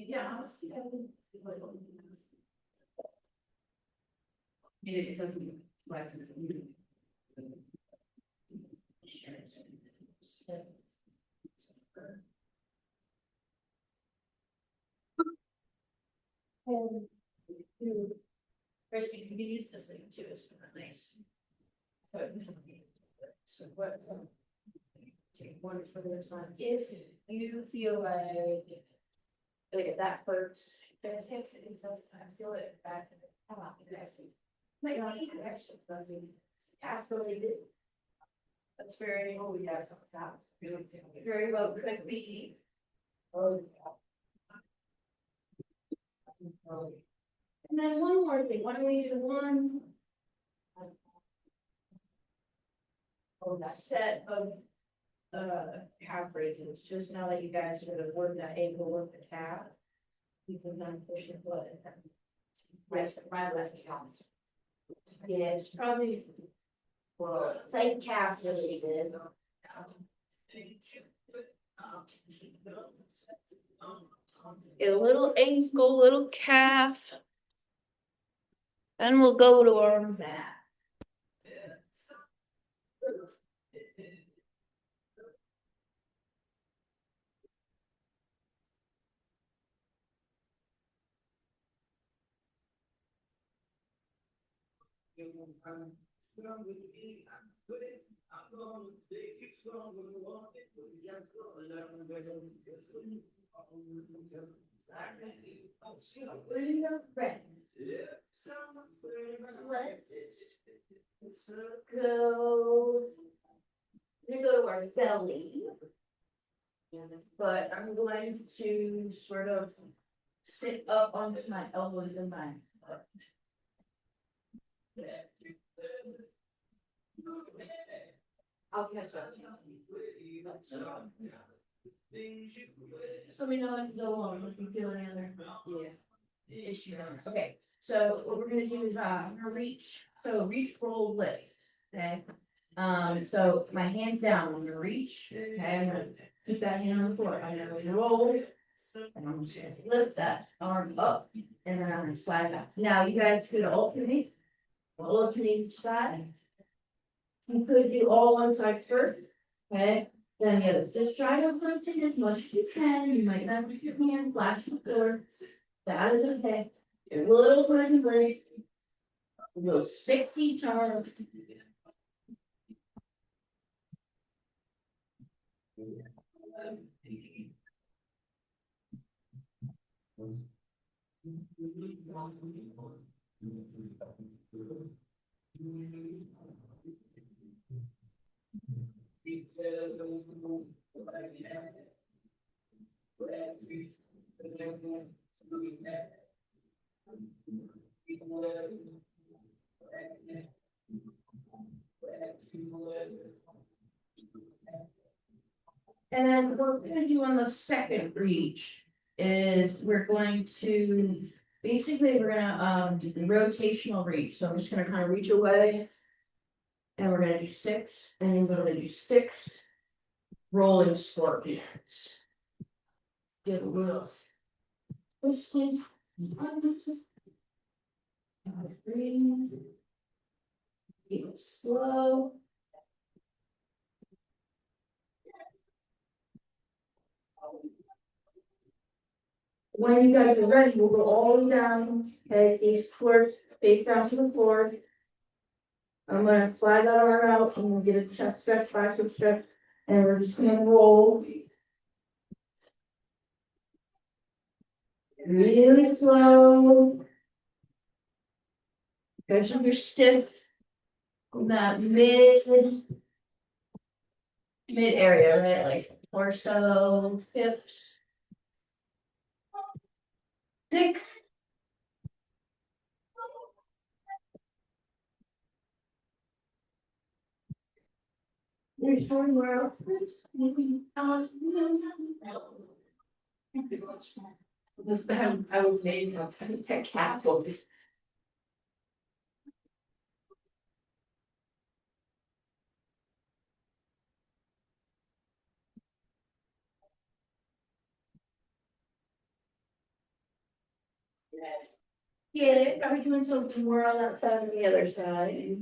Yeah. It doesn't. And Christy, you can use this thing too, it's really nice. So what? Take one for this one. If you feel like if that hurts, then it takes it until I feel it back in the top. Might not be actually fuzzy. Absolutely. That's very, oh yes, that very well could be. Oh. And then one more thing, why don't we do one? Set of calf raises, just now that you guys sort of work that ankle, work the calf. You can kind of push your foot and then rest right left calf. Yeah, it's probably well, tight calf really good. Get a little ankle, little calf. Then we'll go to our mat. Let's go. I'm gonna go to our belly. But I'm going to sort of sit up onto my elbows and my butt. I'll catch up. So we know I can go on if you feel any other issue. Okay, so what we're gonna do is I'm gonna reach, so reach, roll, lift. Okay. So my hands down, I'm gonna reach, okay, I'm gonna keep that hand on the floor, I'm gonna roll. And I'm just gonna lift that arm up and then I'm gonna slide back. Now you guys could alternate each side. You could do all one side first, okay? Then the other. Just try to rotate as much as you can. You might not with your hand flash the floor. That is okay. A little bit break. We'll 6 each arm. And then what we're gonna do on the second reach is we're going to basically we're gonna do the rotational reach. So I'm just gonna kind of reach away. And we're gonna do 6, and we're gonna do 6 rolling scorpions. Get a little twisted. Breathe. Keep it slow. When you guys are ready, we'll go all the way down. Okay, face down to the floor. I'm gonna slide that arm out and we'll get a chest stretch, bicep stretch, and we're just gonna roll. Really slow. Guys, you're stiff. That mid area, right? Like torso, hips. 6. There's one more. This I was amazed how tech capsules. Yeah, I was doing something more on that side than the other side.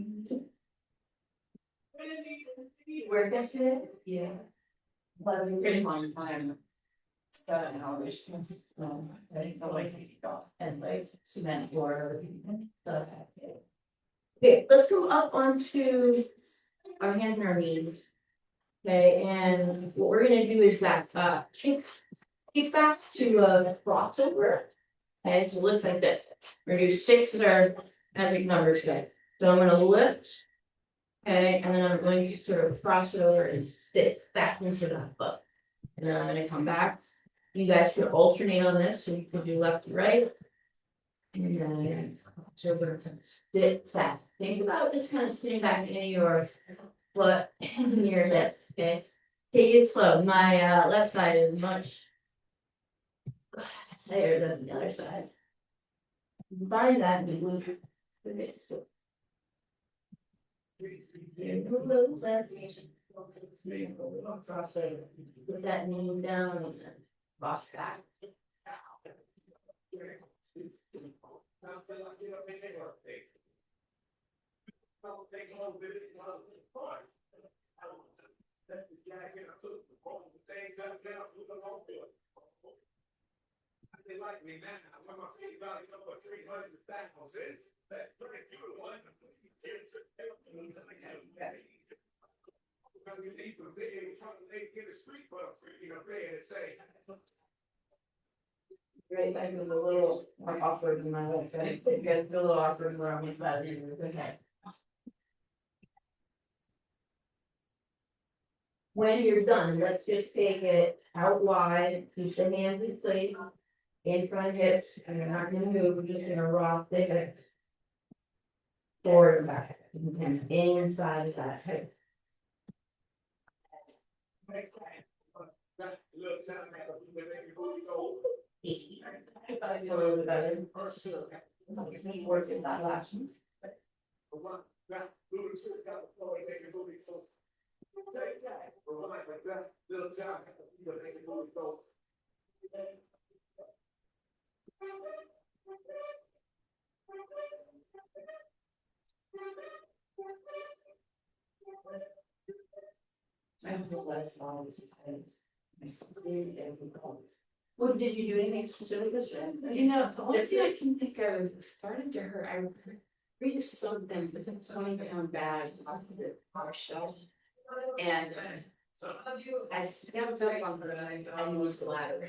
Where gets it? Yeah. Pretty long time. 7 hours. I think it's always and like cement floor. So. Okay, let's go up onto our hands and our knees. Okay, and what we're gonna do is that, kick back to a crossover. Okay, so it looks like this. We're gonna do 6 of our magic numbers today. So I'm gonna lift. Okay, and then I'm going to sort of cross it over and stick back into that foot. And then I'm gonna come back. You guys could alternate on this, so you can do left to right. And then, so we're gonna sit back. Think about just kind of sitting back in your foot and your hips, okay? Take it slow. My left side is much tighter than the other side. Find that in the glute. Put that knees down and then rock back. They like me now. I'm talking about 300 back on this. That's pretty good one. You need some big, they get a street bug, and say. Right, I feel a little more awkward in my life. I think you guys feel a little awkward where I'm with that. Okay. When you're done, let's just take it out wide, keep the hands in place, in front hips, and you're not gonna move, we're just gonna rock the hips. Forward and back, and inside of that hip. I feel a little bit better. Work in that last one. What did you do anything specific this year? The only thing I can think of is it started to hurt. I reached something with a 20-pound bag off the top shelf. And I stepped up on I used the ladder.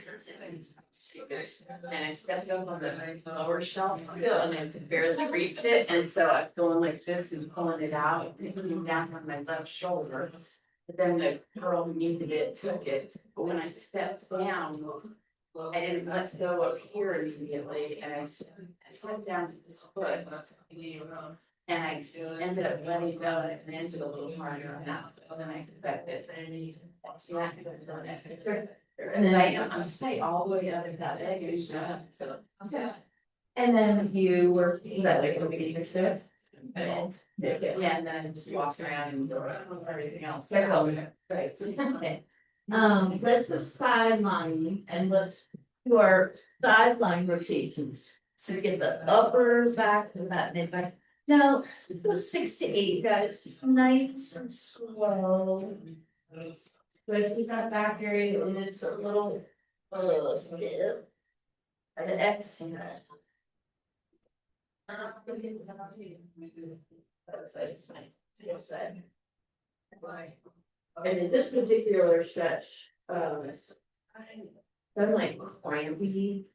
And I stepped up on the lower shelf and I could barely reach it. And so I was going like this and pulling it out, and it came down on my left shoulder. But then the girl who needed it took it. But when I stepped down, I didn't let go up here immediately, and I stepped down to this foot. And I ended up letting go and it landed a little harder than I expected. And then I'm tight all the way up in that leg, so. And then you were, is that like the beginning of the? Yeah, and then I just walked around and everything else. Right. Okay. Let's go sideline and let's do our sideline rotations. So we get the upper back and that mid back. Now, let's go 6 to 8, guys, just nice and slow. But if we got back area, and it's a little stiff. And the X in that. That's my side. And in this particular stretch, I'm like crampy.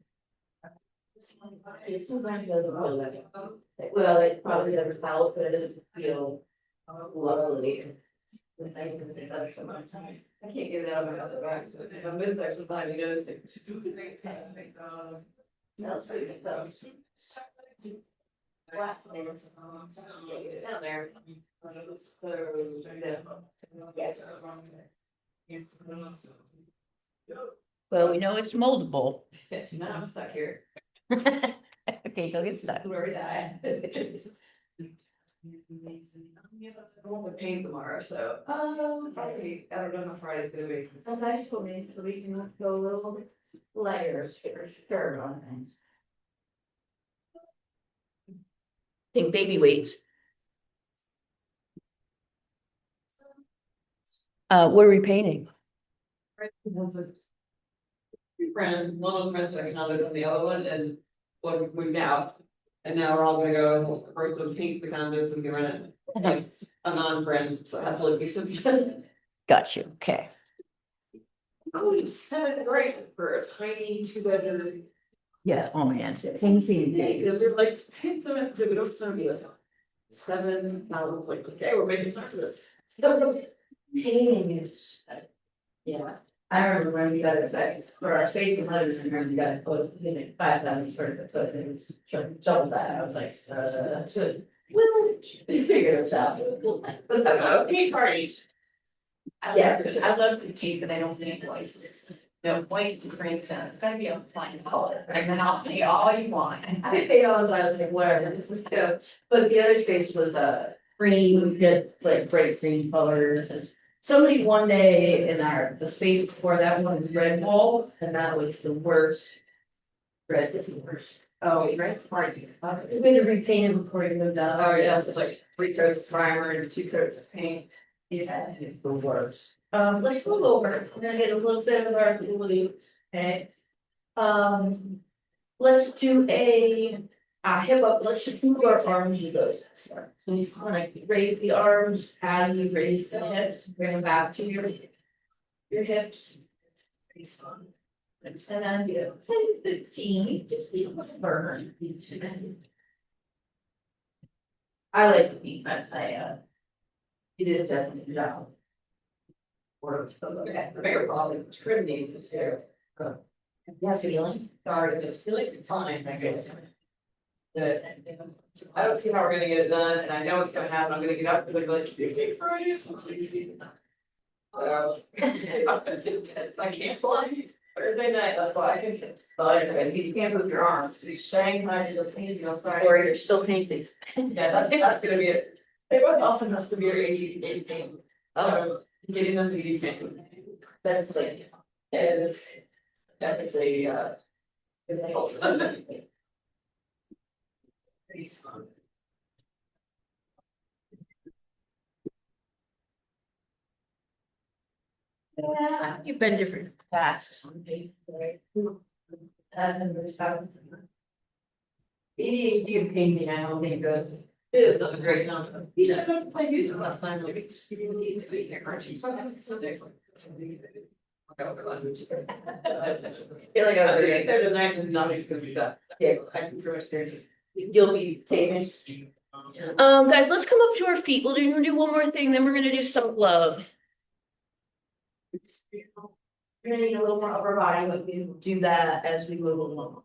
It sometimes doesn't feel like, well, it probably never felt, but it doesn't feel lovely. That's so much time. I can't get it out of my other back, so if I miss exercise, you notice it. That's really good though. Flat minutes. Get it down there. Well, we know it's moldable. Now I'm stuck here. Okay, go get stuck. This is where we die. I won't be paid tomorrow, so. Probably, I don't know how Friday's gonna be. Okay, so we can go a little lighter, sure on things. think baby weights. What are we painting? Has a friend, one of the friends took another than the other one, and one moved out. And now we're all gonna go, first one paint the condos and get rid of like a non-friend, so it has to look decent. Got you, okay. Oh, 7th grade for a tiny 2-bedroom. Yeah, oh man, same Because they're like, just paint some, it's good, we don't have to. 7, I was like, okay, we're making time for this. Painting is. Yeah, I remember when we got it, like, for our space and letters, and we got, oh, 5,000 square foot, and it was double that, I was like, that's good. Well, figure this out. Paint parties. Yeah. I love to paint, but I don't paint white. No, white is great, so it's gotta be a fine color, and then I'll paint all you want. I paid all the last like whatever, this was good, but the other space was green, we did like bright green colors. And somebody one day in the space before that one was red wall, and that was the worst. Red is the worst. Oh, right, party. We had to repaint it before we moved out. Oh, yes, it's like 3 coats of primer and 2 coats of paint. Yeah, it's the worst. Let's move over, we're gonna get a little bit of our blue, okay? Let's do a hip up, let's just move our arms and those. So you wanna raise the arms, as you raise the hips, bring them back to your hips. And then do 10-15, just leave a burn. I like to be, it is definitely a job. Or, okay, the bigger problem is trim needs is here. Yeah, ceiling. Sorry, the ceilings are fine, I guess. I don't see how we're gonna get it done, and I know it's gonna happen, I'm gonna get up, and they're like, you take Fridays. So. I can't slide Thursday night, that's why I can. You can't move your arms, You're saying my little things, you'll start. or you're still painting. Yeah, that's gonna be it. They both also have severe ADHD thing, so getting them to be same. That's like, is definitely, difficult. Yeah, you've been different paths. ADHD and painting, I don't think goes. It is not a great number. You should have played music last night, like, you need to be here, aren't you? So there's like. Feel like I think they're tonight and nothing's gonna be done. Yeah. I can pretty much guarantee. You'll be taken. Guys, let's come up to our feet. We're gonna do one more thing, then we're gonna do self-love. We're gonna need a little more upper body, but we do that as we move along.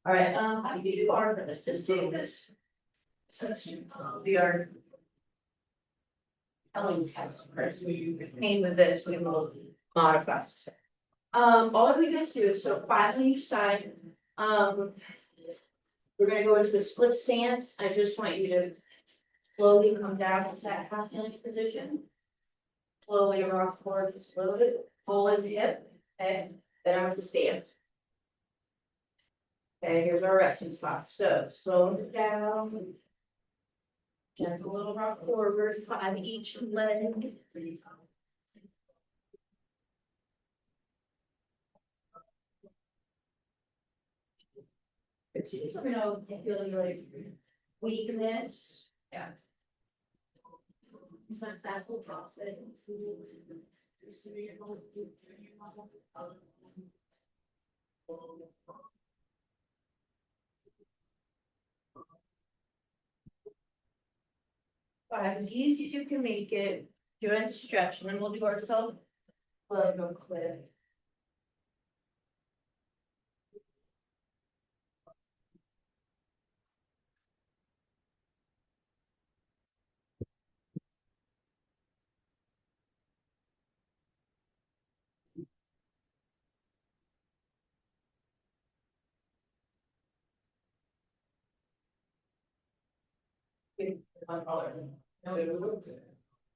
All right, how do you do our, let's just do this. Session, we are. Telling test first, we paint with this, we will modify. All we guys do is so 5 on each side, we're gonna go into the split stance, I just want you to. Slowly come down to that half inch position. Slowly rock forward, just a little bit, pull his hip, and then I'm to stand. Okay, here's our resting spot, so slow it down. Gentle little rock forward, 5 each leg. If you just, feeling like weakness. Yeah. Sometimes that's what drops it. As easy as you can make it, join the stretch, and then we'll do our self. Let go clear.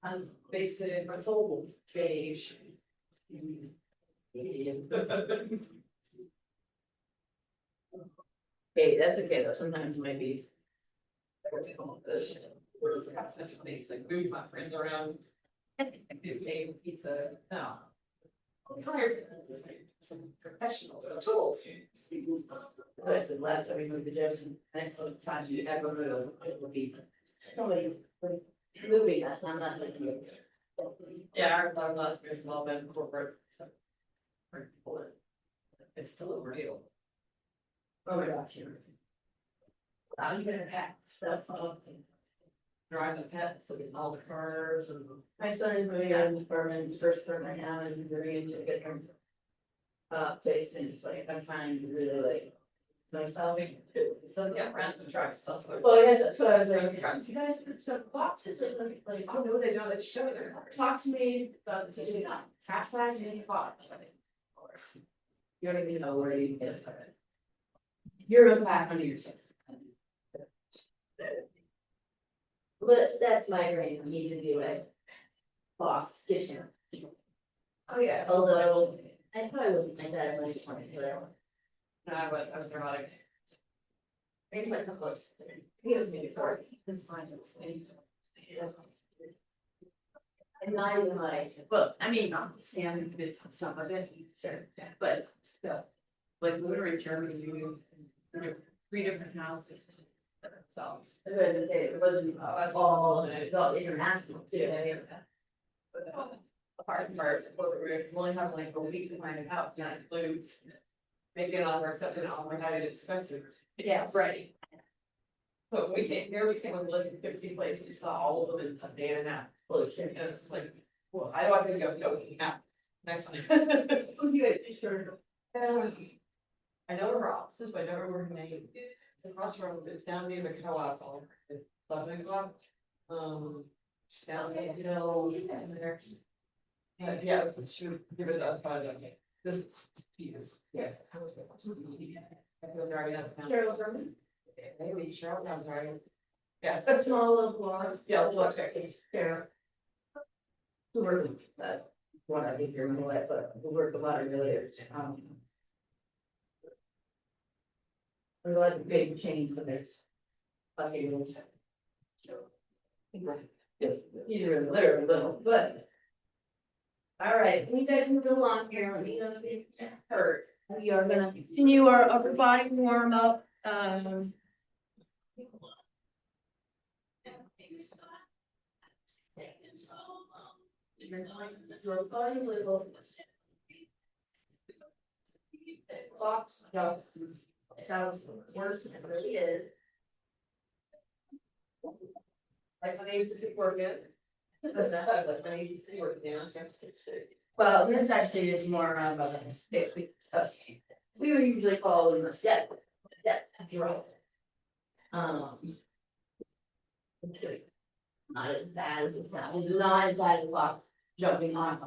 I'm basically my soul beige. Hey, that's okay though, sometimes it might be. This, what is it, that's amazing, move my friends around. Pay pizza, no. We hired professionals, tools. Listen, last time we moved to Jefferson, next time you ever move, it will be somebody's moving, that's not that move. Yeah, our last year's well been corporate, so. It's still a real. Oh my gosh, you're. I'm gonna pack stuff up. Driving pets and all the cars and. My son is moving out of his apartment, his first apartment now, and he's very into get him. Place, and it's like, I'm trying to really like. Myself. So, yeah, friends and trucks, that's what. Well, yes, so I was like, you guys put some boxes, like, Oh, no, they don't, they show their cars. talk to me about the situation, trash bags in your box. You don't even know where you get it. You're unpacked under your seat. But that's my brain, I need to do a box kitchen, Oh, yeah. although I probably wasn't like that at my point, but No, I was neurotic. maybe like a couple of. He has me sorry. His finance. And not even like, Well, I mean, notwithstanding the some of it, sure, but still, like we were in Germany, we were 3 different houses. So, I was gonna say, it wasn't all, it's all international too, I mean. Apart from our, we only have like a week to find a house, not includes. Making all our accepted online guided inspections. Yeah, Ready. So we came here, we came with a list of 15 places, we saw all of them in a day and a half. Well, sure. And it's like, well, I don't have to go, no, yeah, next one. Who you guys sure? I know where our offices, but I don't know where her name. The crossroad, it's down near the co-op, on 11 o'clock. It's down there, you know, and there. Yeah, it's true, give it to us, but okay. This is, Jesus, yeah. I feel very out of town. Cheryl Herman, Maybe Cheryl, I'm sorry. Yeah, a small little blog, yeah, we'll check it. Cheryl. Who work, one I think you're gonna let, but who work a lot of really, there's a lot of big chains, but there's. Fucking little. Either literally little, but. All right, we gotta move along here, let me know if it hurt. We are gonna continue our upper body warm up, Your body will. Box jump. Sounds worse than it really is. Like when I used to do work in. Like when I used to do work in. Well, this actually is more of a, we would usually call them depth drop. Not as bad as it sounds, it's not as bad as box jumping on.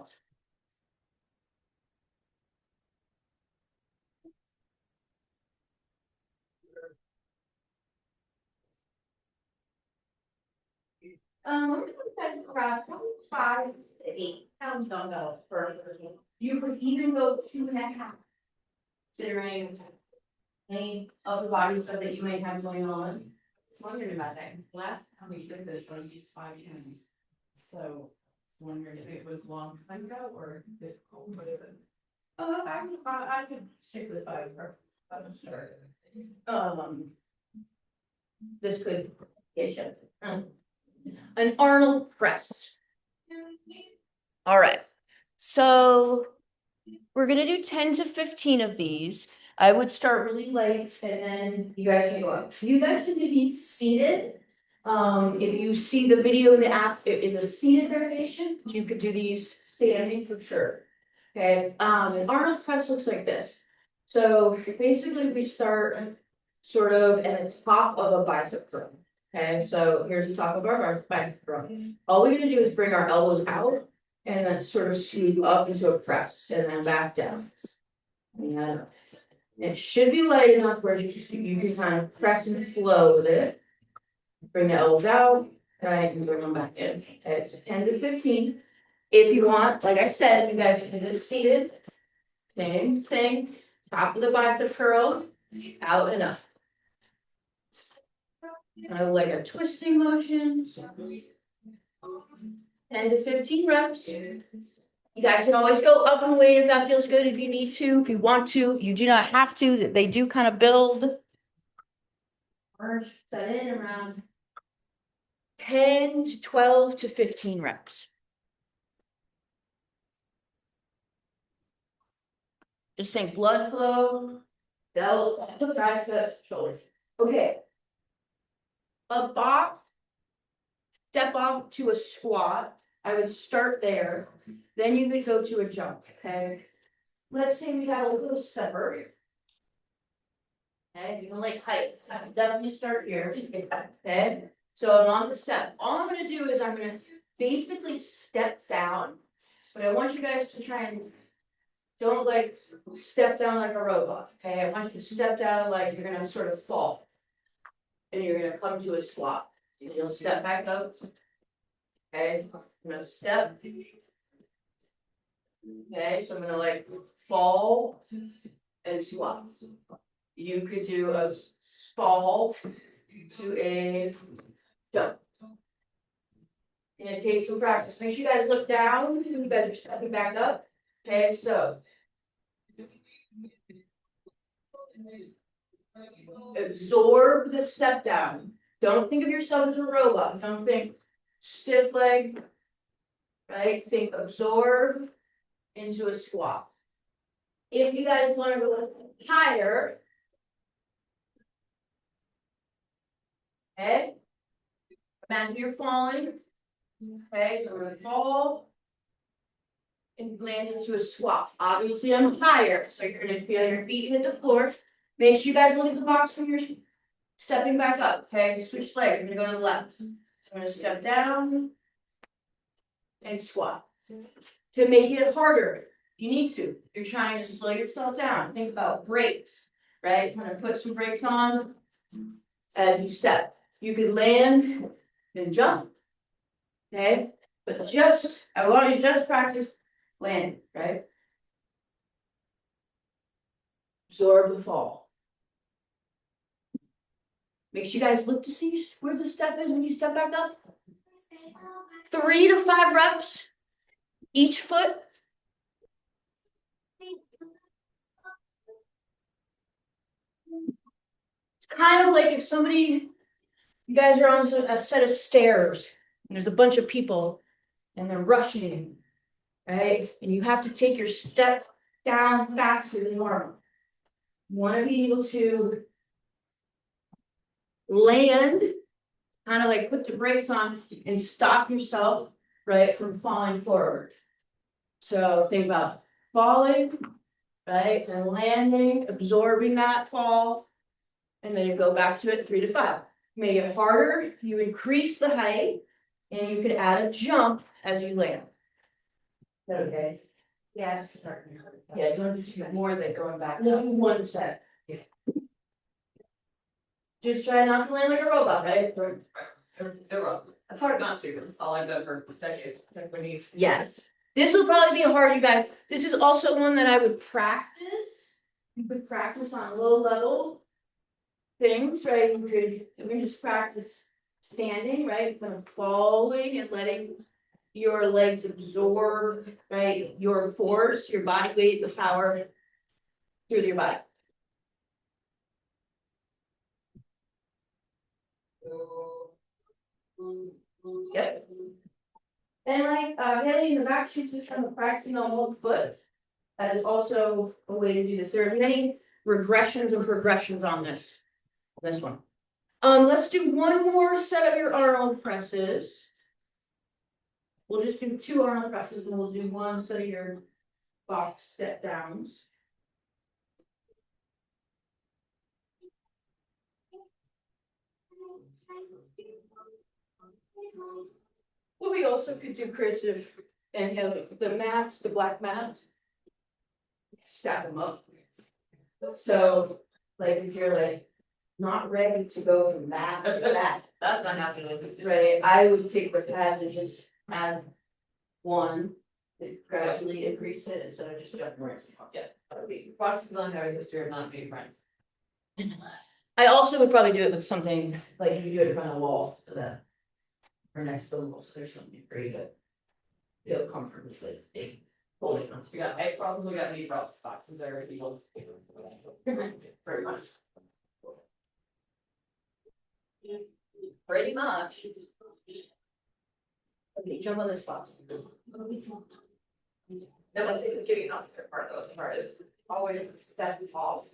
We're gonna put that across 5 to 8 pounds dumbbell per person. You could even go 2.5. Considering any other body stuff that you may have going on. I was wondering about that, last time we did this, I used 5 times. So, wondering if it was long time ago or if it, what is it? I could stick with 5 for, I'm sorry. This could get you. An Arnold press. All right, so we're gonna do 10 to 15 of these. I would start really light and then you guys can go up. You guys can do these seated. If you see the video in the app, in the seated variation, you could do these standing for sure. Okay, an Arnold press looks like this. So basically we start sort of at the top of a bicep curl. Okay, so here's the top of our bicep curl. All we're gonna do is bring our elbows out and then sort of scoop up into a press and then back down. And it should be light enough where you can kind of press and flow with it. Bring the elbows out, right, and bring them back in. Okay, so 10 to 15. If you want, like I said, you guys can just seated. Same thing, top of the bicep curl, out and up. kind of like a twisting motion. 10 to 15 reps. You guys can always go up and weight if that feels good, if you need to, if you want to, you do not have to, they do kind of build. Or set in around 10 to 12 to 15 reps. Just think blood flow, delts, triceps, shoulders. Okay. A bop, step off to a squat. I would start there. Then you could go to a jump, okay? Let's say we got a little stepper. Okay, if you don't like heights, I would definitely start here, okay? So I'm on the step. All I'm gonna do is I'm gonna basically step down. But I want you guys to try and don't like step down like a robot, okay? I want you to step down like you're gonna sort of fall. And you're gonna come to a squat. And you'll step back up. Okay, I'm gonna step. Okay, so I'm gonna like fall and squat. You could do a fall to a jump. And it takes some practice. Make sure you guys look down. You guys are stepping back up. Okay, so. Absorb the step down. Don't think of yourself as a robot. Don't think stiff leg. Right? Think absorb into a squat. If you guys want to go higher. Okay. Imagine you're falling. Okay, so we're gonna fall. And land into a squat. Obviously, I'm higher, so you're gonna feel your feet hit the floor. Make sure you guys look at the box when you're stepping back up. Okay, switch legs. I'm gonna go to the left. I'm gonna step down and squat. To make it harder, you need to. You're trying to slow yourself down. Think about brakes, right? Kind of put some brakes on as you step. You could land and jump. Okay, but I want you to just practice landing, right? Absorb the fall. Make sure you guys look to see where the step is when you step back up. 3 to 5 reps each foot. It's kind of like if you guys are on a set of stairs and there's a bunch of people and they're rushing, right? And you have to take your step down faster than normal. You want to be able to land, kind of like put the brakes on and stop yourself, right, from falling forward. So think about falling, right, and landing, absorbing that fall, and then you go back to it 3 to 5. Make it harder, you increase the height, and you could add a jump as you land. Is that okay? Yeah, it's starting. Yeah, don't do too much. More than going back. We'll do 1 set. Just try not to land like a robot, right? It's hard not to, because it's all I've done for decades, like my knees. Yes. This will probably be hard, you guys. This is also one that I would practice. You could practice on low level things, right? You can just practice standing, right? Kind of falling and letting your legs absorb, right? Your force, your body weight, the power through your body. Yep. And like Haley in the back, she's just kind of practicing on one foot. That is also a way to do this. There are many regressions and progressions on this one. Let's do one more set of your Arnold presses. We'll just do 2 Arnold presses and we'll do 1 set of your box step downs. What we also could do, Chris, and have the mats, the black mats, stack them up. So, like if you're like not ready to go from that to that, That's not happening. right? I would take the pads and just add 1, gradually increase it instead of just jumping right. Yeah. Fox is not having history of not being friends. I also would probably do it with something, like if you do it in front of a wall, so that. Or next to the wall, so there's something for you to. Feel comfortable with, holding on. We got egg problems, we got meat problems, boxes are people. Very much. Pretty much. Okay, jump on this box. And I think getting out there part of those part is always step off.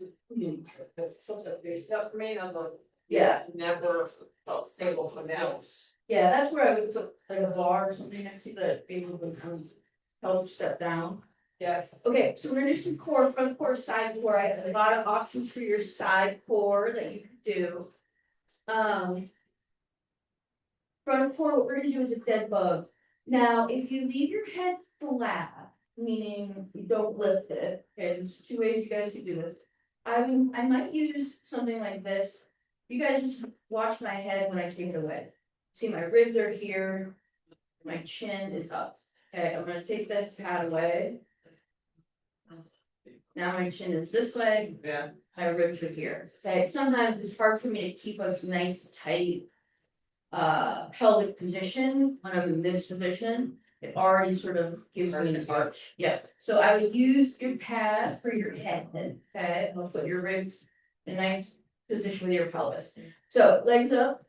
That's such a big step for me, and I was like, Yeah, never felt stable for now. yeah, that's where I would put like a bar or something next to the people who come help step down. Yeah. Okay, so we're gonna do some core, front core, side core. I have a lot of options for your side core that you can do. Front core, what we're gonna do is a dead bug. Now, if you leave your head flat, meaning you don't lift it, okay, there's two ways you guys can do this. I might use something like this. You guys just watch my head when I take it away. See, my ribs are here, my chin is up. Okay, I'm gonna take this pad away. Now my chin is this way, Yeah. my ribs are here. Okay, sometimes it's hard for me to keep a nice tight pelvic position when I'm in this position. It already sort of gives me an arch. Yeah, so I would use your pad for your head, okay, I'll put your ribs in a nice position with your pelvis. So legs up,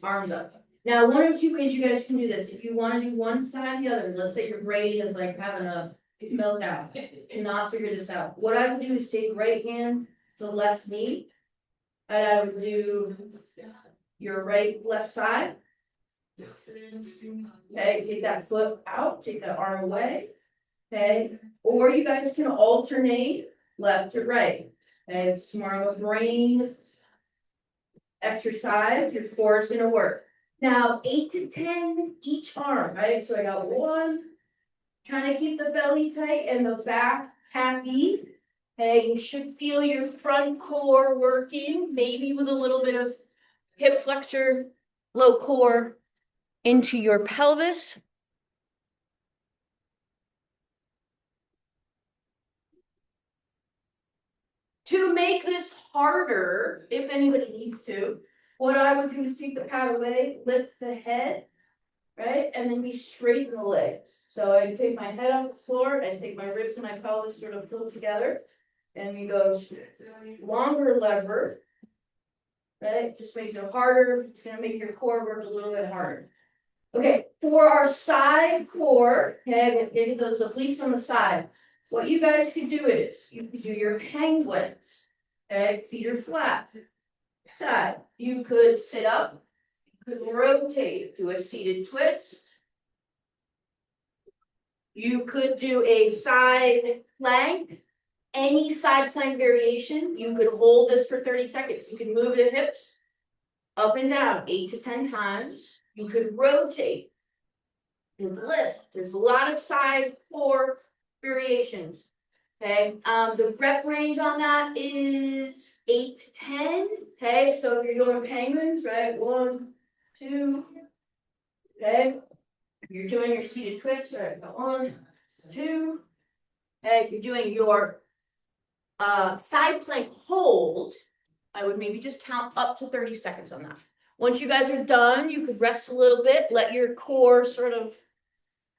arms up. Now, one of two ways you guys can do this. If you wanna do one side or the other, let's say your brain is like having a meltdown, cannot figure this out. What I would do is take right hand to left knee. And I would do your left side. Okay, take that foot out, take that arm away. Okay, or you guys can alternate left to right. Okay, it's more of a brain exercise. Your core is gonna work. Now, 8 to 10 each arm, right? So I got one. Trying to keep the belly tight and the back happy. Okay, you should feel your front core working, maybe with a little bit of hip flexor, low core into your pelvis. To make this harder, if anybody needs to, what I would do is take the pad away, lift the head, right? And then we straighten the legs. So I take my head off the floor and take my ribs and my pelvis sort of pull together. And we go longer lever. Right, just makes it harder, it's gonna make your core work a little bit harder. Okay, for our side core, okay, we're getting those obliques on the side. What you guys could do is, you could do your penguins, okay, feet are flat. Side, you could sit up, you could rotate, do a seated twist. You could do a side plank. Any side plank variation, you could hold this for 30 seconds. You can move the hips up and down 8 to 10 times. You could rotate and lift. There's a lot of side core variations. Okay, the rep range on that is 8 to 10. Okay, so if you're doing penguins, right? 1, 2. Okay, you're doing your seated twist, right? 1, 2. Okay, if you're doing your side plank hold, I would maybe just count up to 30 seconds on that. Once you guys are done, you could rest a little bit, let your core sort of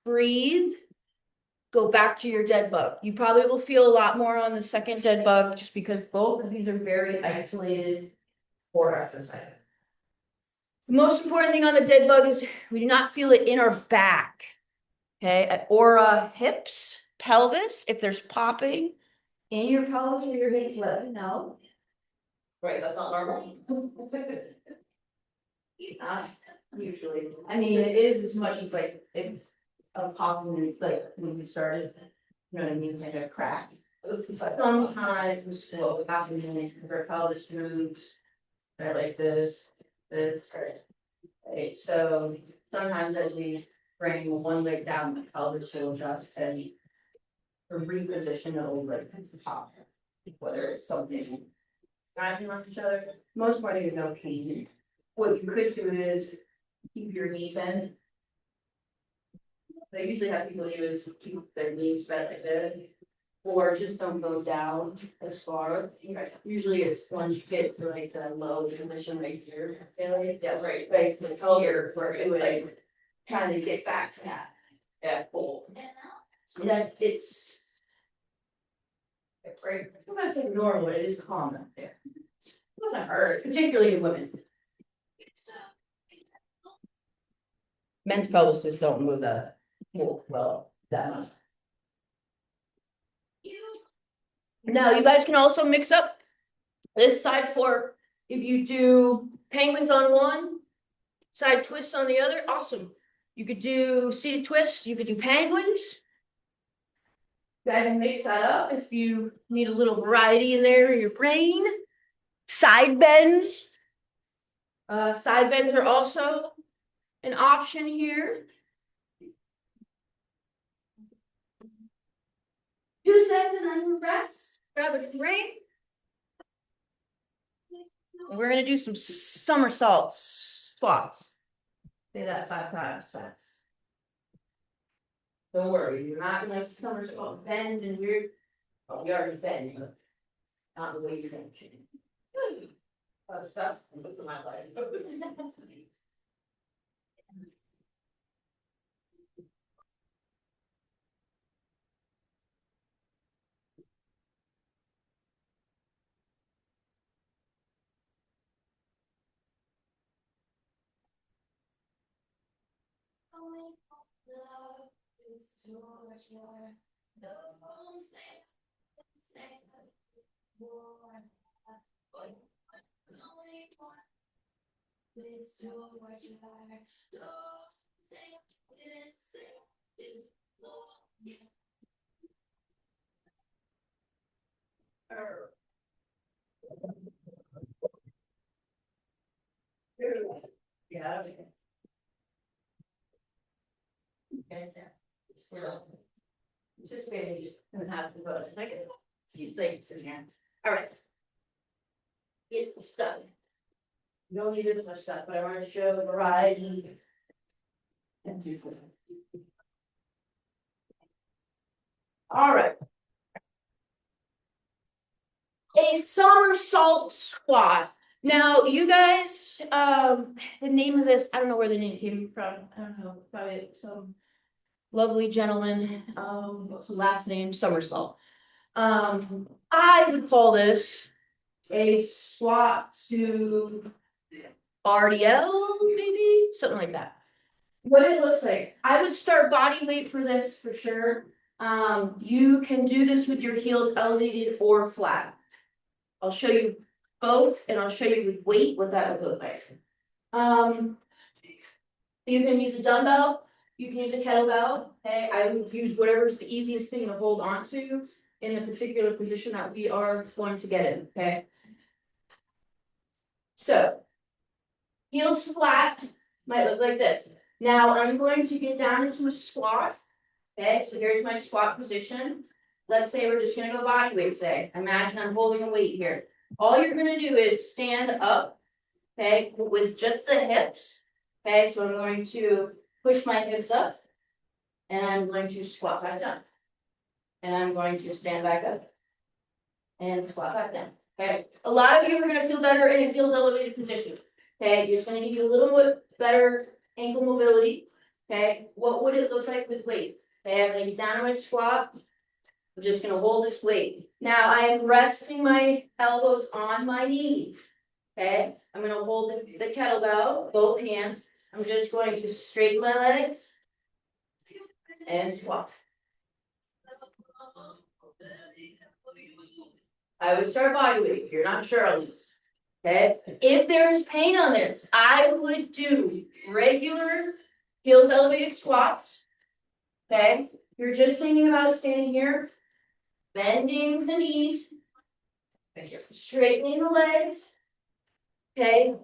breathe, go back to your dead bug. You probably will feel a lot more on the second dead bug just because both of these are very isolated core exercises. The most important thing on the dead bug is we do not feel it in our back. Okay, or hips, pelvis, if there's popping in your pelvis or your hips, let me know. Right, that's not normal. Not usually. I mean, it is as much as like if a popping, like when we started, you know what I mean, like a crack. Sometimes what would happen is our pelvis moves, right, like this, right, so sometimes as we bring one leg down, the pelvis will adjust and reposition it over the top, whether it's something rising on each other, most part there's no pain. What you could do is keep your knee bent. They usually have people use keep their knees bent like this. or just don't go down as far. Usually it's once you get to like the low position right here. That's right, like so here where it would like kind of get back to that hole. So that it's. Right, I'm not saying normal, it is common there. It doesn't hurt, particularly in women. Men's pelvises don't move that well that much. Now, you guys can also mix up this side for if you do penguins on one, side twists on the other, awesome. You could do seated twists, you could do penguins. You guys can mix that up if you need a little variety in there in your brain. Side bends. Side bends are also an option here. 2 sets and then rest. Grab a drink. We're gonna do some somersaults, squats. Say that 5 times fast. Don't worry, you're not gonna somersault bend and you're, oh, you already bending, but not the way you're thinking. That's most of my life. Yeah. Okay, there. Still. Just maybe and have to go. I can see things in here. All right. Get some stuff. You don't need as much stuff, but I want to show the variety. All right. A somersault squat. Now, you guys, the name of this, I don't know where the name came from. I don't know, probably some lovely gentleman, last name Somersault. I would call this a squat to RDL, maybe something like that. What it looks like, I would start body weight for this for sure. You can do this with your heels elevated or flat. I'll show you both, and I'll show you with weight what that would look like. You can use a dumbbell, you can use a kettlebell. Okay, I would use whatever's the easiest thing to hold on to in the particular position that we are going to get in. Okay. So, heels flat might look like this. Now I'm going to get down into a squat. Okay, so here's my squat position. Let's say we're just gonna go body weight today. Imagine I'm holding a weight here. All you're gonna do is stand up, okay, with just the hips. Okay, so I'm going to push my hips up, and I'm going to squat back down. And I'm going to stand back up and squat back down. Okay, a lot of you are gonna feel better in a heels elevated position. Okay, it's gonna give you a little bit better ankle mobility. Okay, what would it look like with weight? Okay, I'm gonna get down to my squat. I'm just gonna hold this weight. Now I am resting my elbows on my knees. Okay, I'm gonna hold the kettlebell, both hands. I'm just going to straighten my legs and squat. I would start body weight if you're not sure on these. Okay, if there's pain on this, I would do regular heels elevated squats. Okay, you're just thinking about standing here, bending the knees, straightening the legs. Okay,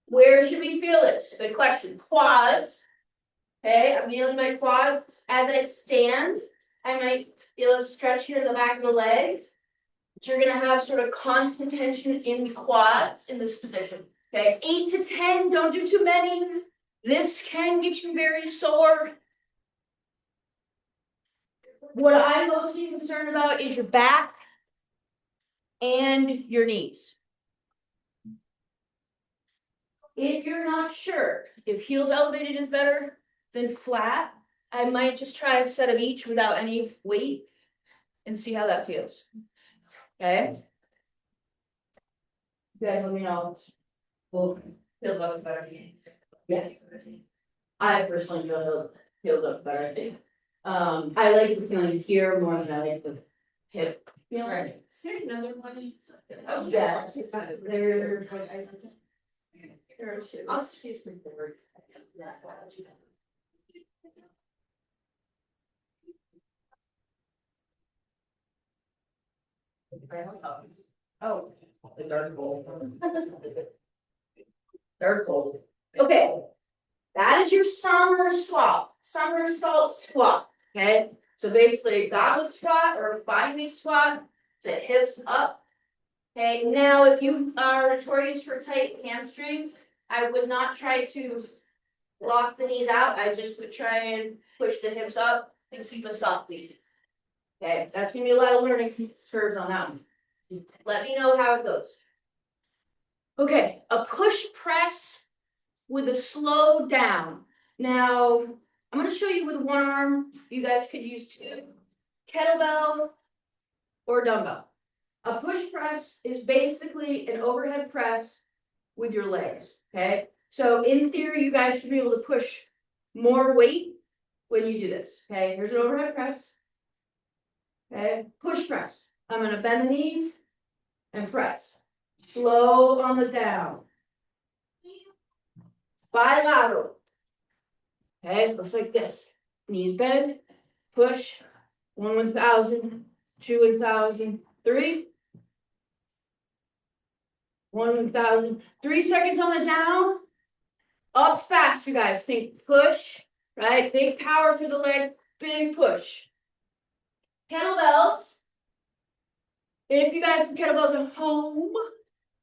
where should we feel this? Good question. Quads. Okay, I'm feeling my quads. As I stand, I might feel a stretch here in the back of the legs. But you're gonna have sort of constant tension in the quads in this position. Okay, 8 to 10, don't do too many. This can get you very sore. What I'm mostly concerned about is your back and your knees. If you're not sure if heels elevated is better than flat, I might just try a set of each without any weight and see how that feels. Okay? You guys let me know. Well, Feels always better. yeah. I personally feels up better. I like the feeling here more than I like the hip feeling. Right. Is there another one? Oh, yeah. There. There are two. I'll just use the board. Oh. The dark gold. Dark gold. Okay. That is your summer salt squat, okay? So basically goblet squat or body weight squat, the hips up. Okay, now if you are notorious for tight hamstrings, I would not try to lock the knees out, I just would try and push the hips up and keep a soft knee. Okay, that's gonna be a lot of learning curves on that one. Let me know how it goes. Okay, a push press with a slow down. Now, I'm gonna show you with one arm, you guys could use two, kettlebell or dumbbell. A push press is basically an overhead press with your legs, okay? So in theory, you guys should be able to push more weight when you do this, okay? Here's an overhead press. Okay, push press. I'm gonna bend the knees and press. Slow on the down. Bilateral. Okay, looks like this. Knees bend, push, 1,000, 2,000, 3. 1,000, 3 seconds on the down. Up fast, you guys. Think push, right? Big power through the legs, big push. Kettlebells. If you guys have kettlebells at home,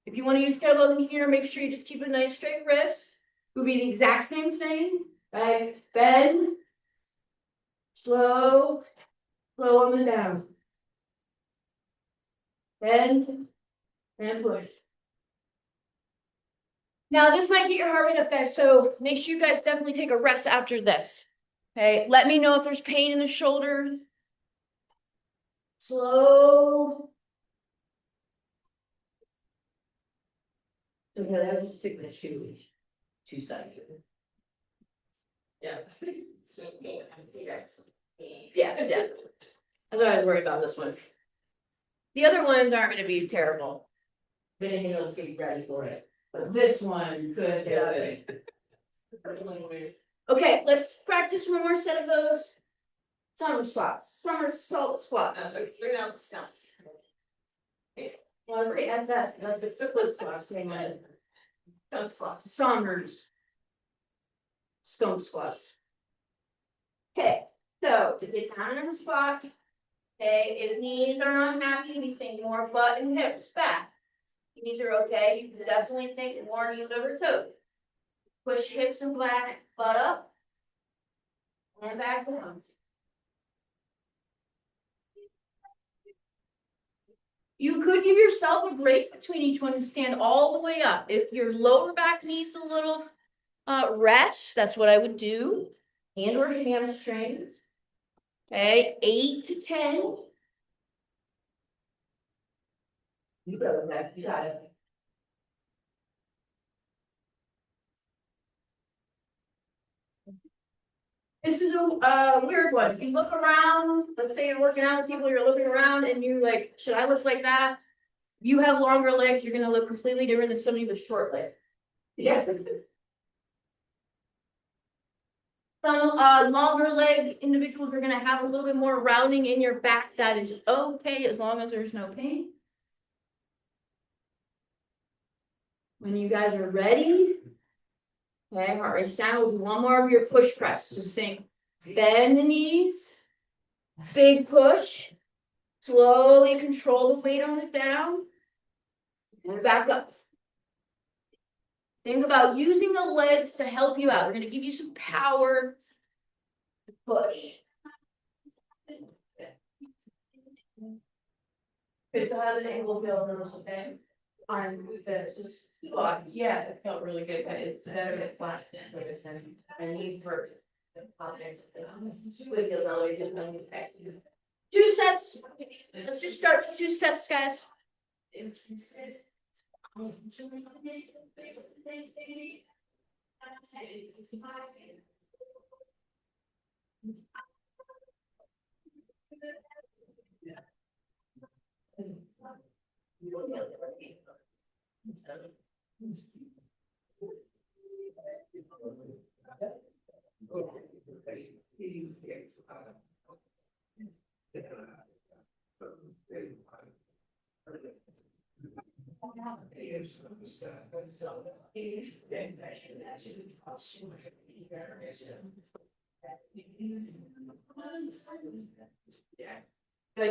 if you want to use kettlebells in here, make sure you just keep a nice straight wrist. It would be the exact same thing, right? Bend, slow, slow on the down. Bend and push. Now this might get your heart rate up, guys, so make sure you guys definitely take a rest after this. Okay, let me know if there's pain in the shoulder. Slow. Okay, that was just taking the 2 seconds. Yeah. Yeah. I'm not worried about this one. The other ones aren't gonna be terrible. But you'll be ready for it. But this one could do it. Okay, let's practice one more set of those. Summer squats, summer salt squats. Bring out the stumps. Well, that's the foot squats, same way. Stump squats. Summers. Stone squats. Okay, so to get down in a squat, okay, if knees are not happy, we think more butt and hips back. Knees are okay, you can definitely think more knees over toes. Push hips and back, butt up. And back down. You could give yourself a break between each one and stand all the way up. If your lower back needs a little rest, that's what I would do. And or hamstrings. Okay, 8 to 10. You go, Beth, you got it. This is a weird one. If you look around, let's say you're working out with people, you're looking around and you're like, should I look like that? You have longer legs, you're gonna look completely different than somebody with short legs. Yeah. Some longer leg individuals are gonna have a little bit more rounding in your back. That is okay as long as there's no pain. When you guys are ready, okay, heart rate down. We'll do one more of your push press. Just think, bend the knees, big push, slowly control the weight on it down, and back up. Think about using the legs to help you out. We're going to give you some power to push. Okay, so how did the ankle feel when it was okay? On this spot, yeah, it felt really good, but it's better to flat than I need for. With the lower than I'm expecting. 2 sets. Let's just start with 2 sets, guys. Good,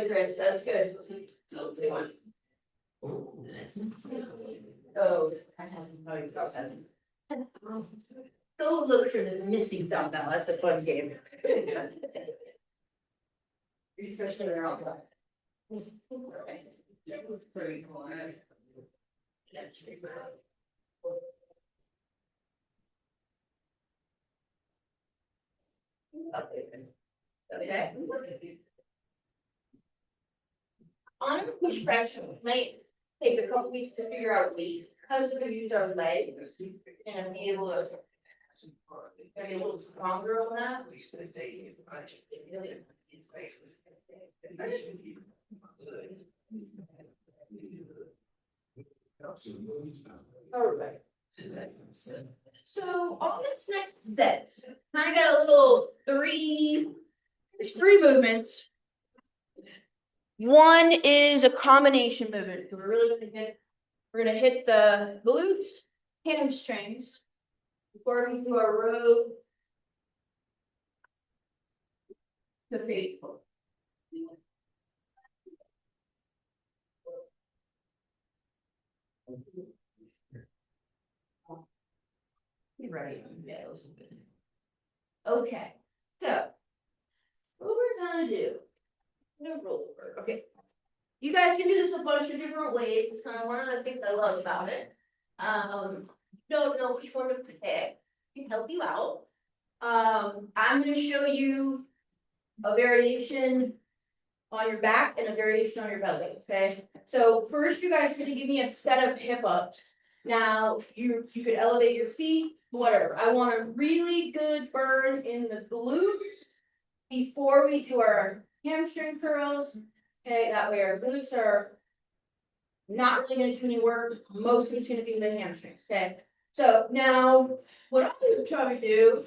Chris, that's good. Oh, that hasn't. Go look for this missing dumbbell, that's a fun game. Especially when they're all black. Pretty cool. Okay. On a push press might take a couple weeks to figure out weight, because we use our legs and be able to. Be a little stronger on that. Alright. So on this next set, kind of got a little there's 3 movements. One is a combination movement. So we're gonna hit the glutes, hamstrings, according to our road. The faithful. You're right. Yeah, that was good. Okay, so what we're gonna do. I'm gonna roll over. Okay. You guys can do this a bunch of different ways. It's kind of one of the things I love about it. Don't know which one to pick. Can help you out. I'm gonna show you a variation on your back and a variation on your belly. Okay. So first, you guys are gonna give me a set of hip ups. Now you could elevate your feet, whatever. I want a really good burn in the glutes before we do our hamstring curls. Okay, that way our glutes are not really gonna do any work. Most of it's gonna be in the hamstrings. Okay. So now what I'm gonna try to do,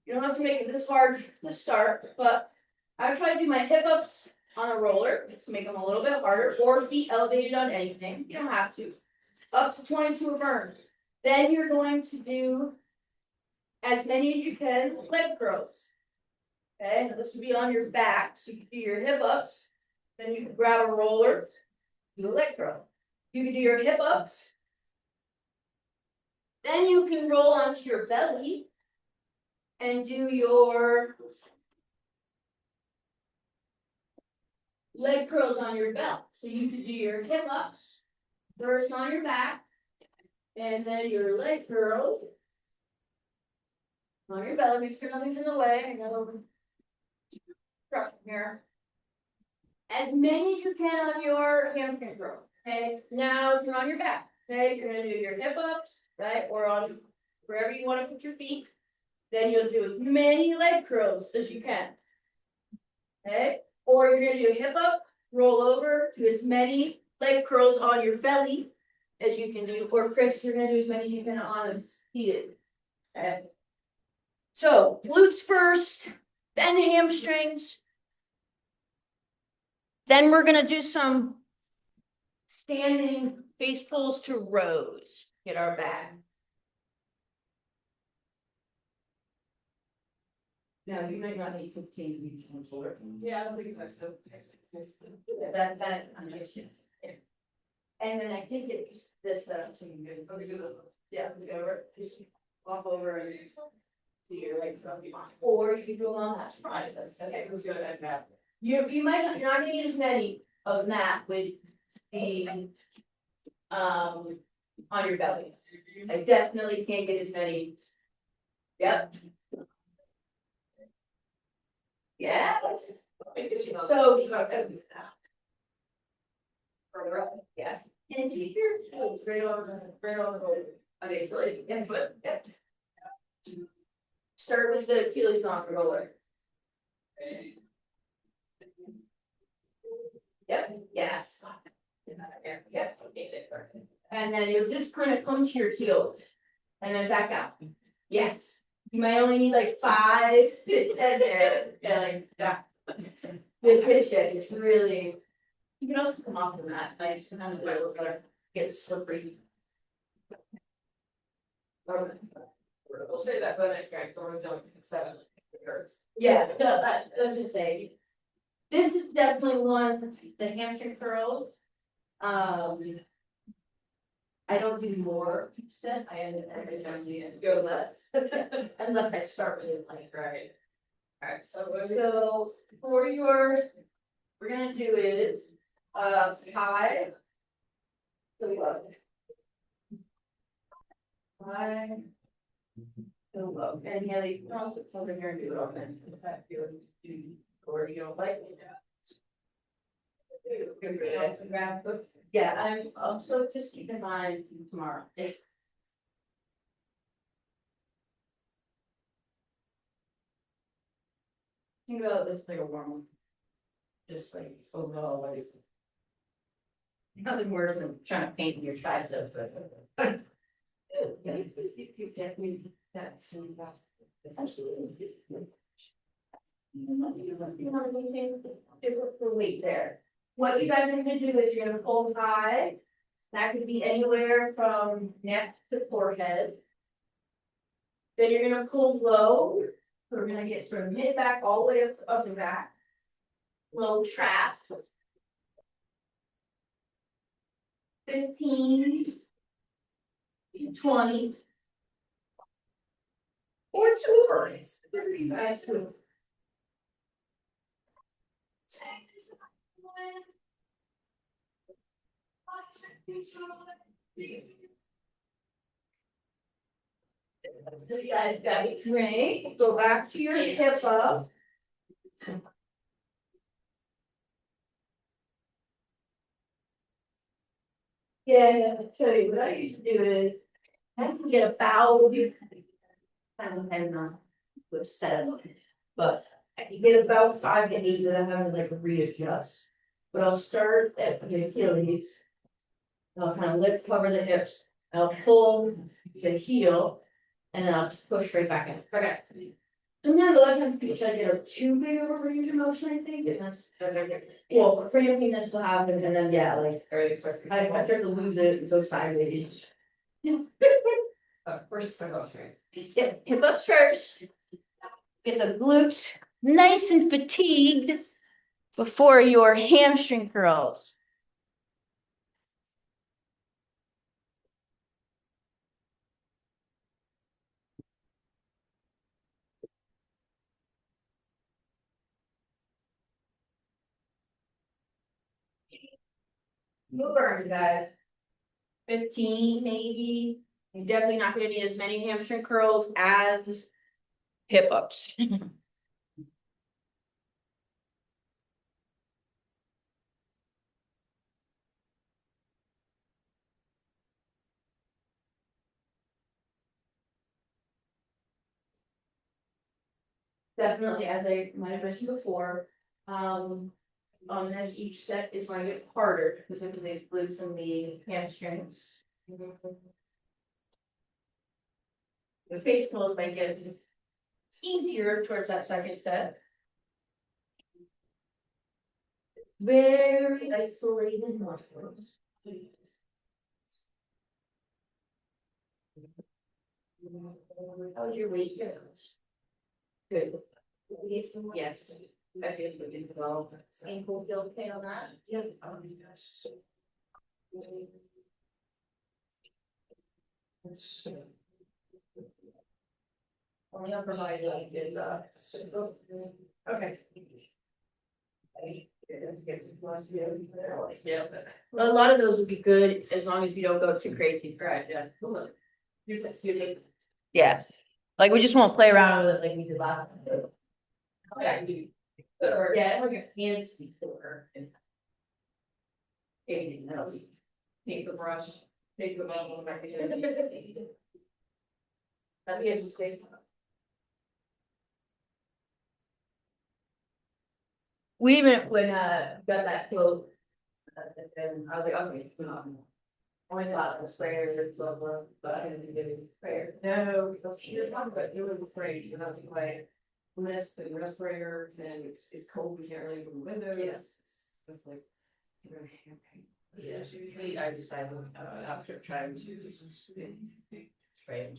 you don't have to make it this hard to start, but I try to do my hip ups on a roller to make them a little bit harder, or feet elevated on anything. You don't have to. Up to 22 a burn. Then you're going to do as many as you can leg curls. Okay, now this would be on your back, so you can do your hip ups. Then you can grab a roller, do a leg curl. You can do your hip ups. Then you can roll onto your belly and do your leg curls on your belt. So you can do your hip ups first on your back, and then your leg curls on your belly. Make sure nothing's in the way. I know here. As many as you can on your hamstring curl. Okay. Now if you're on your back, okay, you're gonna do your hip ups, right, or on wherever you want to put your feet. Then you'll do as many leg curls as you can. Okay, or you're gonna do a hip up, roll over, do as many leg curls on your belly as you can do, or Chris, you're gonna do as many as you can on a seated. Okay. So glutes first, then hamstrings. Then we're gonna do some standing face pulls to rows. Get our back. No, you might not need 15 weeks on floor. Yeah, I don't think that's so. That understand. And then I think it's this so you good. Okay, good. Yeah, we go over, just walk over and do your legs from behind. Or you can do them on that side. Okay, we're good at that. You might not, you're not gonna need as many. of mat would be on your belly. I definitely can't get as many. Yep. Yes. So. Further up, yes. And to your toes, right over the. I think it's, yeah, but, yeah. Start with the Achilles on roller. Yep, yes. Yep. And then you'll just kind of come to your heels. And then back out. Yes. You might only need like 5, and there, yeah, like that. The pitch deck is really, you can also come off the mat, like, sometimes it will get slippery. We'll say that for the next guy, so we're doing 7. Yeah, no, I was gonna say. This is definitely one, the hamstring curls. I don't do more set, I generally go less, unless I start with it like, right. Alright, so for your, we're gonna do is, high. So we love. High. So low, and yeah, you can also tell them here and do it often, if that feels do, or you don't like it. Yeah, I'm also just keep in mind tomorrow. Think about this like a warm one. Just like overall, like. Nothing worse than trying to paint your triceps, but. You get me, that's. Different for weight there. What you guys are gonna do is you're gonna pull high. That could be anywhere from neck to forehead. Then you're gonna pull low. So we're gonna get from mid back all the way up the back. Low trap. 15 to 20. Or 2 birds. Nice too. So you guys got your drink, go back to your hip up. Yeah, I'll tell you, what I used to do is, I can get about. Kind of depending on which set, but I can get about 5 to 8 that I have to like readjust. But I'll start at the Achilles. I'll kind of lift, cover the hips, I'll pull the heel, and then I'll just push right back in. Okay. Sometimes a lot of times people try to get a too big of a range of motion, I think, and that's. Well, for your things will happen, and then, yeah, like, I start to lose it, and go sideways. First, I go straight. Yeah, hip ups first. Get the glutes nice and fatigued before your hamstring curls. You'll burn, guys. 15 maybe. You're definitely not gonna need as many hamstring curls as hip ups. Definitely, as I might have mentioned before, on this, each set is going to get harder, specifically glutes and the hamstrings. The face pulls might get easier towards that second set. Very isolated muscles. How's your weight goes? Good. Yes. I see if we can develop. Ankle feel okay on that? Yeah. Only upper body like is okay. Yeah. A lot of those would be good as long as you don't go too crazy. Right, yeah. Here's that student. Yeah, like we just won't play around with it like we did last time. Yeah, have your hands speak to her. Anything else? Take the brush, take the bottle back again. That gives us space. We even when got that quote. And I was like, okay, only got the sprayer and so forth, but I didn't give you sprayer. No, because you're talking about doing the spray, you know, like mist and respirators and it's cold, we can't really open the windows. Yes. It's just like. Yeah, I decided after trying to spray it.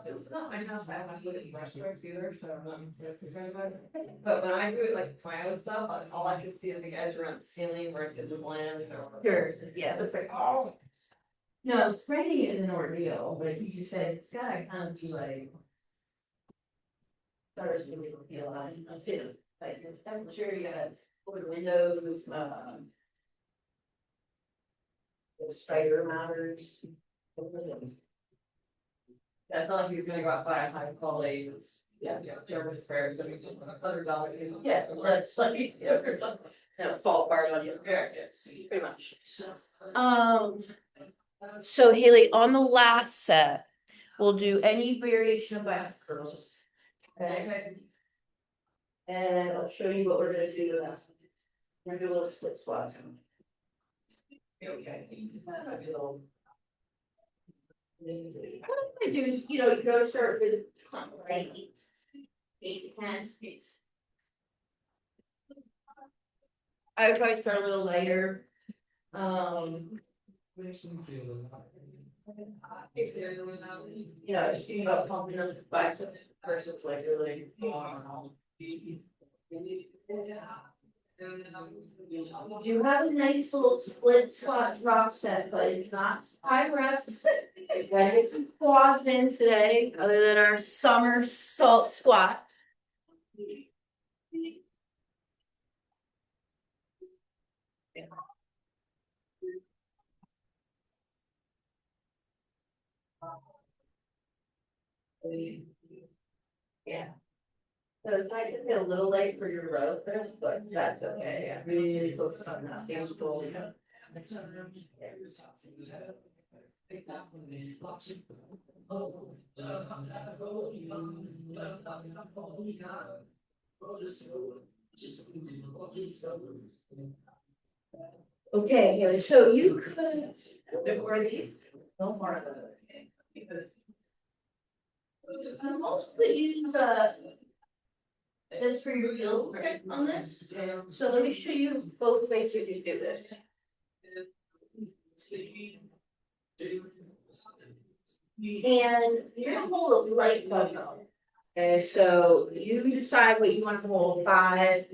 It's not my house, I don't have to look at the brush strokes either, so I'm not as concerned about it. But when I do it like my own stuff, all I can see is the edge around the ceiling where it didn't blend or. Sure, yeah, it's like, oh. No, spraying is an ordeal, but you just said, it's gotta kind of be like. Starts to feel like, I'm sure you gotta open the windows, the spider matters. Yeah, I felt like he was gonna go out by a high quality, yeah, German sprayer, so he's $100. Yeah, that's like, no, fall apart on you. Yeah, Pretty much. So Haley, on the last set, we'll do any variation of bicycle curls. Okay. And I'll show you what we're gonna do to that. We're gonna do a little split squat. Okay. I do, you know, you gotta start with like 8 to 10. I would probably start a little lighter. You know, just think about pumping up the biceps versus like really. You have a nice little split squat drop set, but it's not high rest. Gotta get some quads in today, other than our summer salt squat. Yeah. So it might just get a little late for your row first, but that's okay. I really focus on that. Things will, yeah. Okay, Haley, so you could. Where are these? No part of it. Mostly use this for your heels grip on this. So let me show you both ways you can do this. And you're gonna hold it right above them. Okay, so you decide what you want to hold, 5.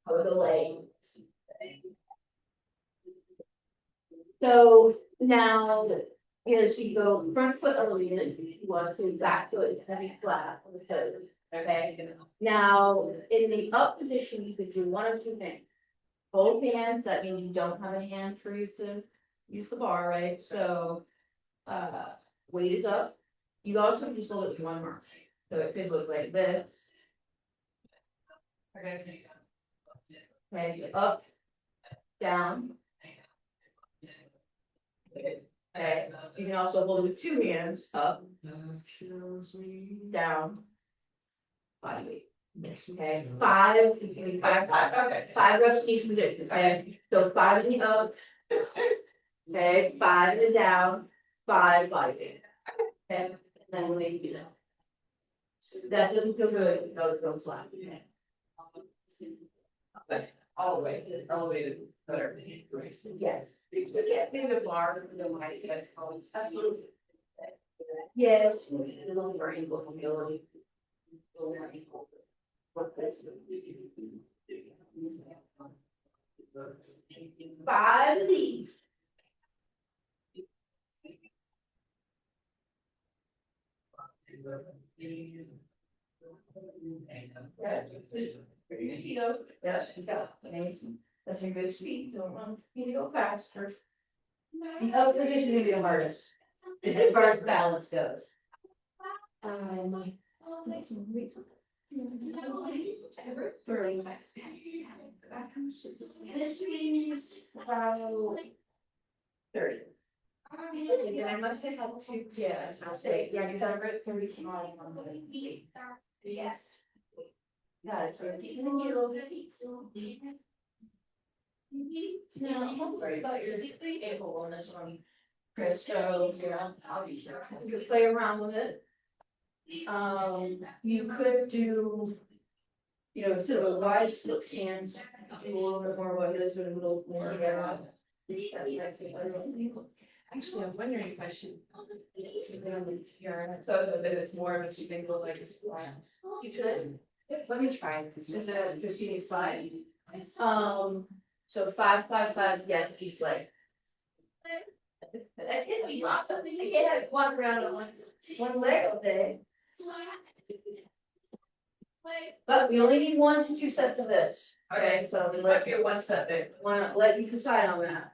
Of the leg. So now, here's you go front foot elevated, you want to back foot is heavy flat on the toes. Okay, now in the up position, you could do one of two things. Both hands, that means you don't have a hand for you to use the bar, right? So weight is up. You also just hold it with one arm. So it could look like this. Okay, so up, down. Okay, you can also hold it with 2 hands, up, down. Body weight. Okay, 5, five repetitions, okay, so 5 in the up. Okay, 5 in the down, 5 body weight. Okay, and then we'll make you that. That doesn't feel good, it goes flat. All the way, elevated, better. Yes. You can't be the bar, the mindset, absolutely. Yes. A little more equal mobility. Five of these. You know, yeah, she's got, that's a good speed, don't want me to go faster. The up position is gonna be the hardest, as far as balance goes. This means about 30. And I must have had two, yeah, I'll say, yeah, because I wrote 35 on the. Yes. Guys, so it's in the middle. No, don't worry about your ankle on this one, Chris, so, yeah, I'll be sure. You could play around with it. You could do, you know, sort of a wide split stance, do a little bit more what it is, a little more. Actually, I'm wondering if I should. So that it's more of a single like squat. You could. Let me try this. Is it a 15 slide? So 5, 5, 5, yes, each leg. That can be awesome, you can't have one round on one leg all day. But we only need 1 to 2 sets of this, okay, so we let you one set there, wanna let you decide on that.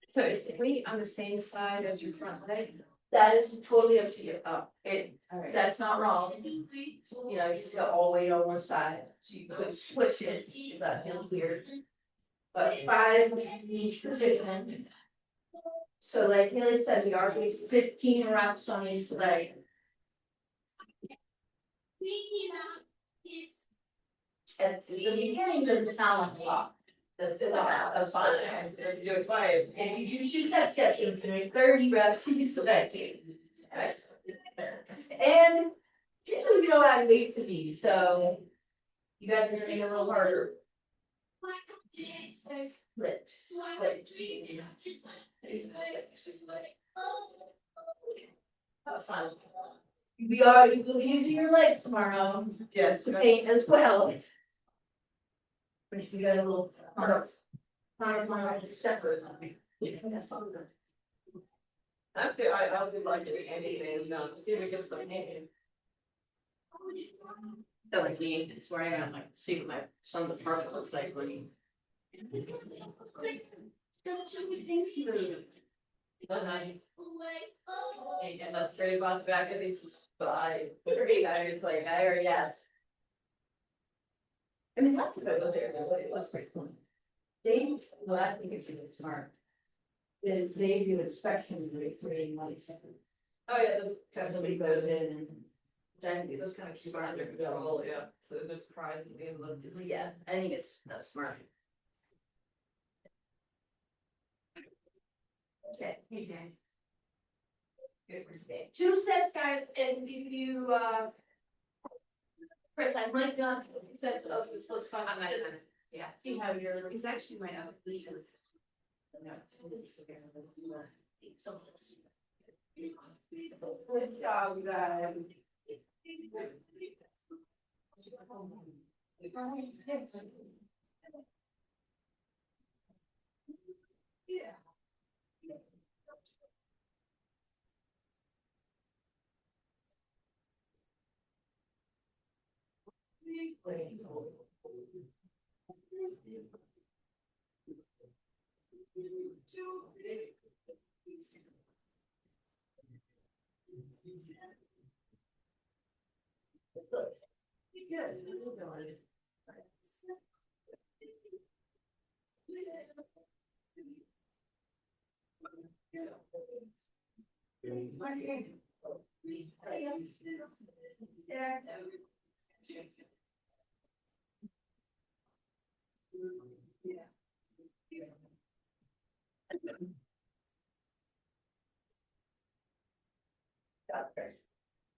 So is the weight on the same side as your front leg? That is totally up to you, Oh, alright. that's not wrong. You know, you just got all weight on one side, so you could switch it, if that feels weird. But 5 in each position. So like Haley said, we are doing 15 reps on each leg. At the beginning, doesn't sound like a lot. That's fine. If you do it twice. If you do 2 sets, yes, you're doing 30 reps, you can still get it. And usually you don't add weight to me, so you guys are gonna make it a little harder. Lips, lips. That's fine. You will be using your legs tomorrow Yes. to paint as well. But you got a little hard. Hard to separate. That's it, I would like to do anything is done, see if we get the name. Feel like me, it's where I am, like, see what my son of the park looks like when he. And that's great about the back, is he, But I was like, I already asked. I mean, that's if I was there, but it was pretty cool. They, well, I think it's really smart. Is they do inspections every 3 months. oh yeah, that's. So somebody goes in and. Then That's kind of keep under control, yeah, so there's no surprise at the end of the. Yeah, I think that's smart. Okay, you guys. Good for today. 2 sets, guys, and if you, Chris, I might not, 2 sets of the split squat. I'm not gonna- Yeah, see how you're. It's actually my own. Good job, guys. Yeah.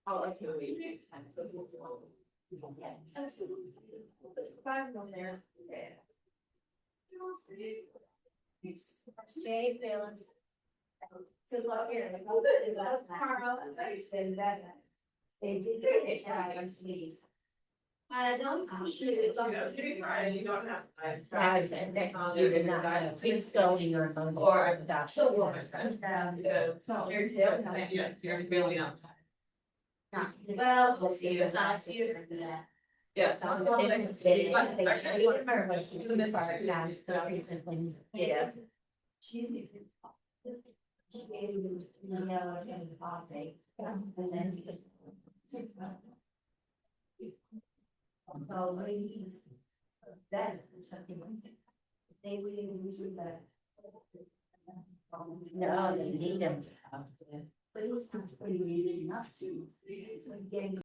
I'll like you wait next time. Five on there. Stay feeling. Good luck here. Carl, I said that. They did it. I don't see you. It's on the street, right? You don't have. Guys, and they you did not have it's going on or dash. So you're Yes, you're feeling up. well, we'll see you. It's not you. Yeah. It's steady. Yeah. That is something. They would even use that. No, they need them to have. But it's not really enough to. It's like getting